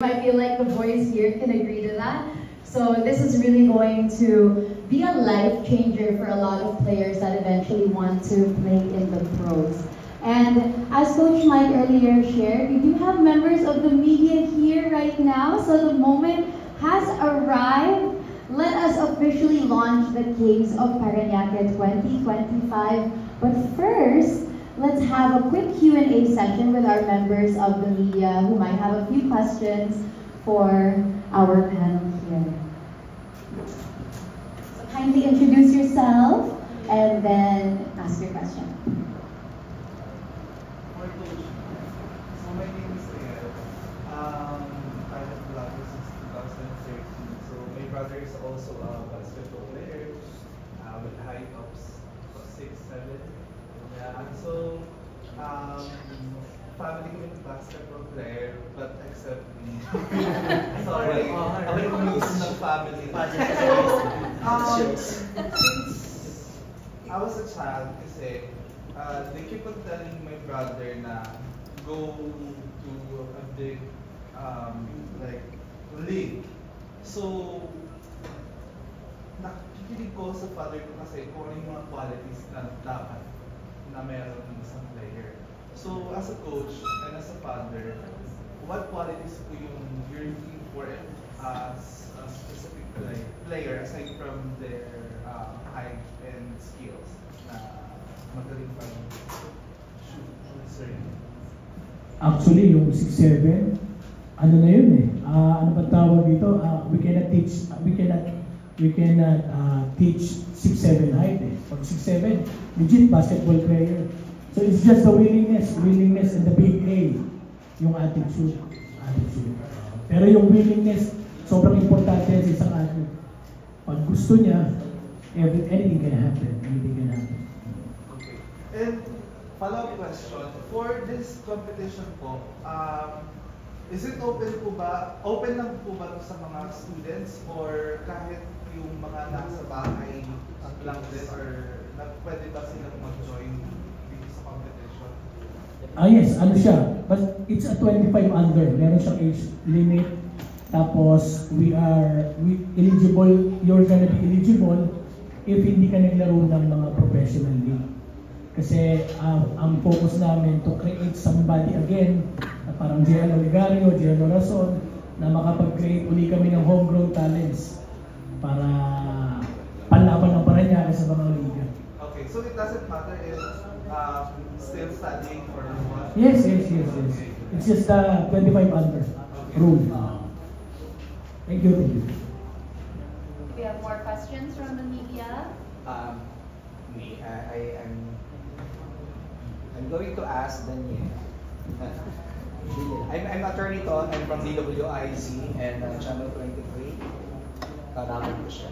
I feel like the boys here can agree to that. So this is really going to be a life changer for a lot of players that eventually want to play in the pros. And as Coach Mike earlier shared, we do have members of the media here right now. So the moment has arrived. Let us officially launch the Caves of Parañaque 2025. But first, let's have a quick Q&A session with our members of the media who might have a few questions for our panel here. So kindly introduce yourself and then ask your question. So my name is Ed. I have Pilates since 2013. So my brother is also a basketball player with a height of 6'7". Yeah, so family ko yung basketball player, but except me. Sorry, ako yung news ng family. Since I was a child kasi they keep on telling my brother na go to a big like league. So nakikinig ko sa father ko kasi kung ano yung mga qualities na dapat na meron ng isang player. So as a coach and as a father, what qualities po yung you're looking for as a specific player aside from their height and skills na magaling pa shoot? Actually, yung 6'7", ano na yun eh. Ano ba tawag dito? We cannot teach 6'7" height eh. Pag 6'7", legit basketball player. So it's just the willingness and the big A, yung attitude. Pero yung willingness, sobrang importante yan sa isang athlete. Pag gusto niya, anything can happen. Okay. And follow-up question, for this competition po, is it open lang po ba to sa mga students or kahit yung mga nasa bahay lang din or pwede ba silang mag-join dito sa competition? Yes, ano siya. But it's a 25 under. Meron siyang age limit. Tapos, you're gonna be eligible if hindi ka naglaro ng mga professional league. Kasi ang focus namin to create somebody again, na parang Gian Oligario, Gian Orason, na makapag-create uli kami ng homegrown talents para panlaban ng Parañaque sa mga liga. Okay, so it doesn't matter if still studying or what? Yes. It's just 25 under rule. Thank you. We have more questions from the media. I'm going to ask Daniel. I'm attorney Ton. I'm from DWIZ and Channel 23. Karaman ko siya.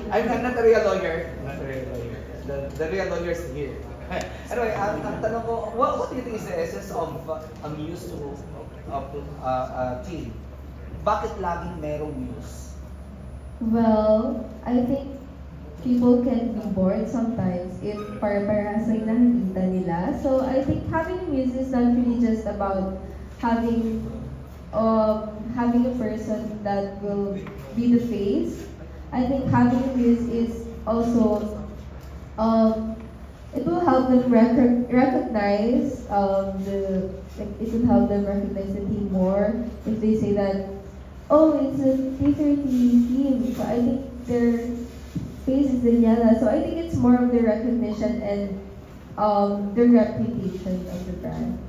I'm not a real lawyer. The real lawyer is here. Anyway, ang tanong ko, what do you think is the essence of a muse team? Bakit laging merong muse? Well, I think people can be bored sometimes if para-parehas lang nakikita nila. So I think having muse is not really just about having a person that will be the face. I think having a muse is also it will help them recognize it will help them recognize the team more if they say that, oh, it's a T30 team. So I think their face is Daniela. So I think it's more of the recognition and the reputation of the brand.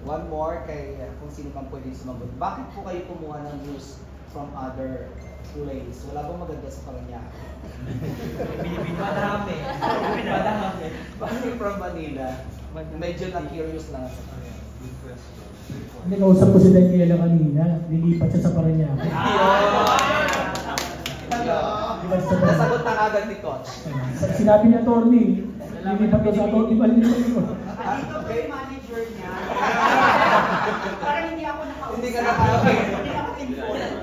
One more kay kung sino man pwede sumagot. Bakit po kayo kumuha ng news from other place? Wala bang maganda sa Parañaque? Madami. Bakit from Manila? Medyo na-curious lang ako. Good question. Hindi, kausap ko si Daniela kanina. Nilipat siya sa Parañaque. Nasagot na agad ni Coach. Sinabi ni attorney, nilipat ko sa attorney, malilipat ko. Okay, manager niya. Parang hindi ako nakausap. Hindi ka nakausap. Hindi ako informed.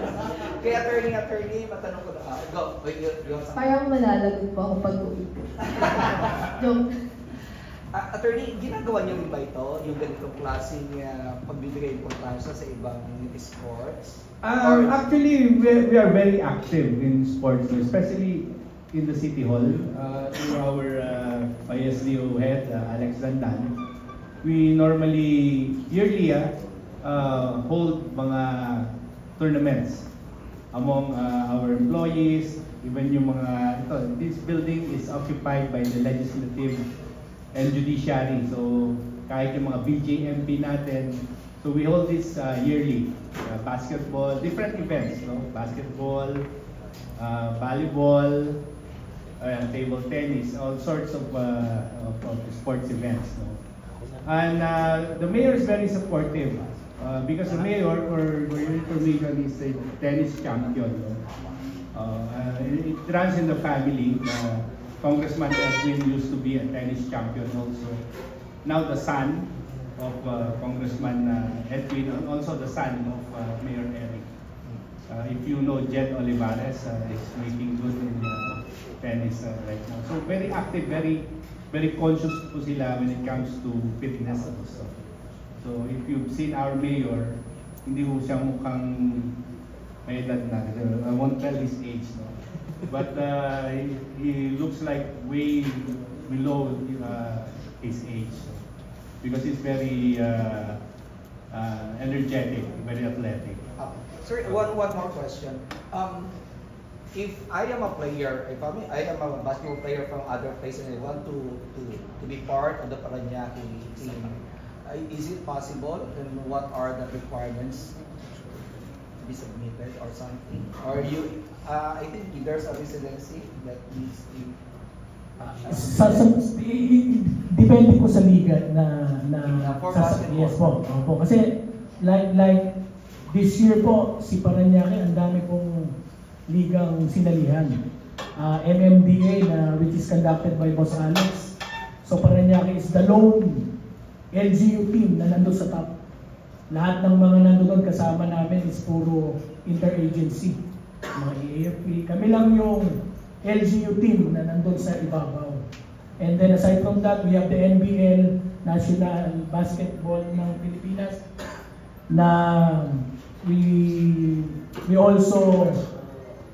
Kaya attorney, matanong ko na. Go. Yung Parang malalagot po ako pag-uwi. Joke. Attorney, ginagawa niyo rin ba ito? Yung ganitong klaseng pagbibigay importansya sa ibang sports? Actually, we are very active in sports, especially in the City Hall. Through our ISDO head, Alex Dandan, we normally, yearly, hold mga tournaments among our employees, even yung mga, this building is occupied by the legislative and judiciary. So, kahit yung mga BJMP natin, so we hold this yearly. Basketball, different events, no? Basketball, volleyball, table tennis, all sorts of sports events, no? And the mayor is very supportive because the mayor, for your information, is a tennis champion, no? It runs in the family. Congressman Edwin used to be a tennis champion also. Now the son of Congressman Edwin, and also the son of Mayor Eric. If you know Jed Olivares, is making good in tennis right now. So very active, very conscious po sila when it comes to fitness also. So if you've seen our mayor, hindi po siya mukhang may edad na. I won't tell his age, no? But he looks like way below his age, because he's very energetic, very athletic. Sir, one more question. If I am a player, I am a basketball player from other places and I want to be part of the Parañaque team, is it possible? And what are the requirements to be submitted or something? Or I think there's a residency that needs to. Depende po sa liga na For basketball. yes po. Opo. Kasi like this year po si Parañaque ang dami pong ligang sinalihan. MMDA which is conducted by Boss Alex. So Parañaque is the lone LGU team na nandun sa top. Lahat ng mga nandun kasama namin is puro interagency. Mga AFP. Kami lang yung LGU team na nandun sa ibabaw. And then aside from that, we have the NBL, National Basketball ng Pilipinas, na we also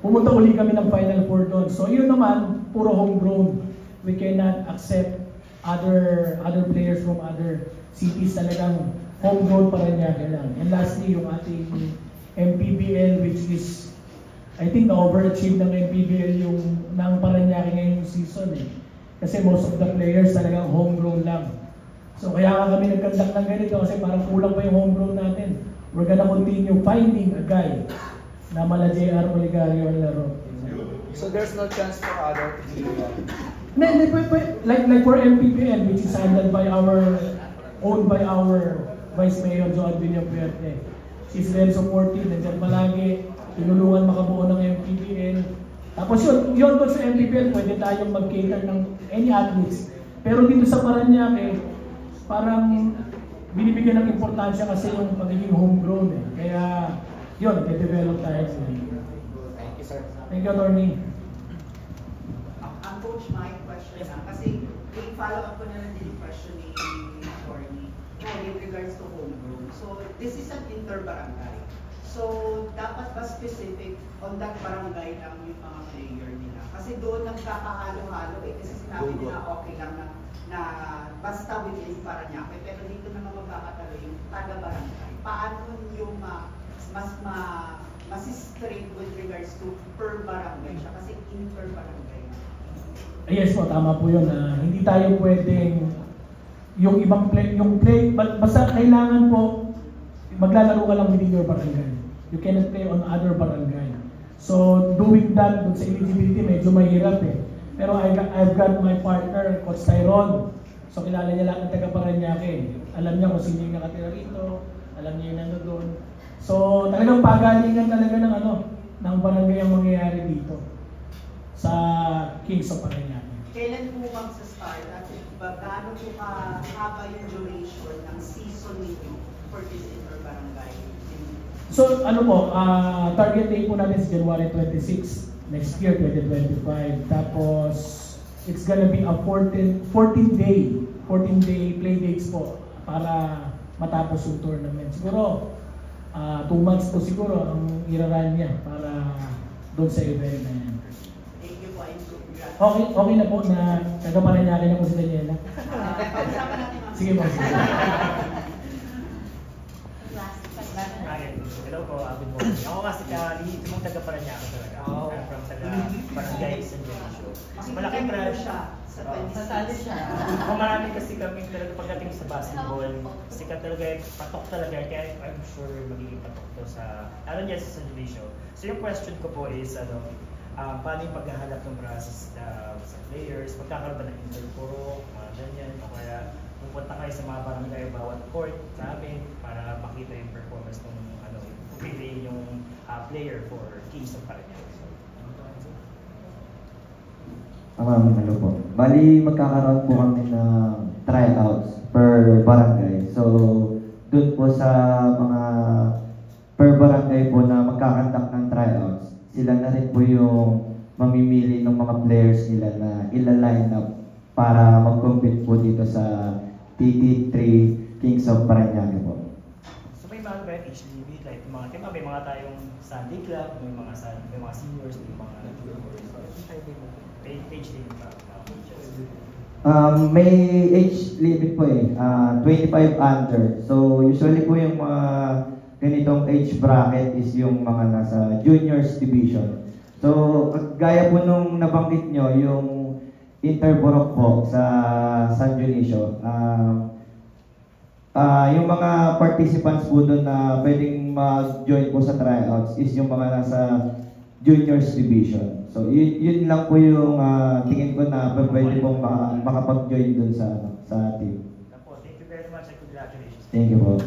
pumunta uli kami ng Final Four doon. So yun naman, puro homegrown. We cannot accept other players from other cities. Talagang homegrown Parañaque lang. And lastly, yung ating MPBL, which is I think na-overachieve ng MPBL yung ng Parañaque ngayong season eh. Kasi most of the players talagang homegrown lang. So kaya nga kami nagkandak ng ganito kasi parang kulang pa yung homegrown natin. We're gonna continue finding a guy na mala JR Oligario ang laro. So there's no chance for other to be like for MPBL, which is handled by owned by our Vice Mayor Joan Villapuerte. She's very supportive, nandiyan palagi. Tinulungan makabuo ng MPBL. Tapos yun doon sa MPBL, pwede tayong mag-cater ng any athletes. Pero dito sa Parañaque, parang binibigyan ng importansya kasi yung pagiging homegrown eh. Kaya yun, de-develop tayo. Thank you, sir. Thank you, attorney. Ang coach, my question na, kasi follow up ko na lang din yung question ni attorney with regards to homegrown. So, this is an inter-barangay. So, dapat ba specific on that barangay lang yung mga player nila? Kasi doon nagkakahalo-halo eh. Kasi sinabi nila okay lang na basta within Parañaque. Pero dito naman magkakatalo yung taga-barangay. Paano yung mas straight with regards to per barangay siya? Kasi inter-barangay. Yes po, tama po yun. Hindi tayo pwedeng yung ibang play, basta kailangan po maglalaro ka lang within your barangay. You cannot play on other barangay. So, doing that dun sa eligibility, medyo mahirap eh. Pero I've got my partner, Coach Tyrone. So, kilala niya lahat ng taga Parañaque. Alam niya kung sino yung nakatira rito, alam niya yung nandun doon. So, talagang pagalingan talaga ng barangay ang mangyayari dito sa Kings of Parañaque. Kailan po mag-start at gaano po kahaba yung duration ng season ninyo for this inter-barangay? So target day po natin is January 26 next year, 2025. Tapos it's gonna be a 14-day 14-day play dates po para matapos yung tournament. Siguro 2 months po siguro ang iraran niya para doon sa event na yan. Thank you po and congrats. Okay na po na taga-Parañaque na po si Daniela. Pag-usapan natin mga Sige po. Sige. Hello po, Abin mo. Ako kasi yung taga-Parañaque talaga. I'm from taga-Barangay San Dionisio. Malaking crush siya. Sasali siya. Ako marami kasi kami talaga pagdating sa basketball. Sikat talaga, patok talaga. Kaya I'm sure magiging patok to sa, lalo niya sa San Dionisio. So yung question ko po is, paano yung paghahanap ng process sa players? Magkakaroon ba ng interpuro, mga ganyan, o kaya pupunta kayo sa mga barangay bawat court sa amin para makita yung performance ng pipiliin yung player for Kings of Parañaque. Hello po. Bali, magkakaroon po kami ng tryouts per barangay. So, dun po sa mga per barangay po na magkakandak ng tryouts, sila na rin po yung mamimili ng mga players nila na ila-line up para mag-compete po dito sa TT3 Kings of Parañaque po. So may mga ba age limit, like may mga tayong Sunday Club, may mga seniors, may mga juniors. Age limit pa. May age limit po 25 under. So usually po yung mga ganitong age bracket is yung mga nasa juniors division. So gaya po nung nabanggit nyo, yung Interborok po sa San Dionisio. Yung mga participants po doon na pwedeng mag-join po sa tryouts is yung mga nasa juniors division. So yun lang po yung tingin ko na pwede pong makapag-join doon sa team. Thank you very much and congratulations. Thank you po.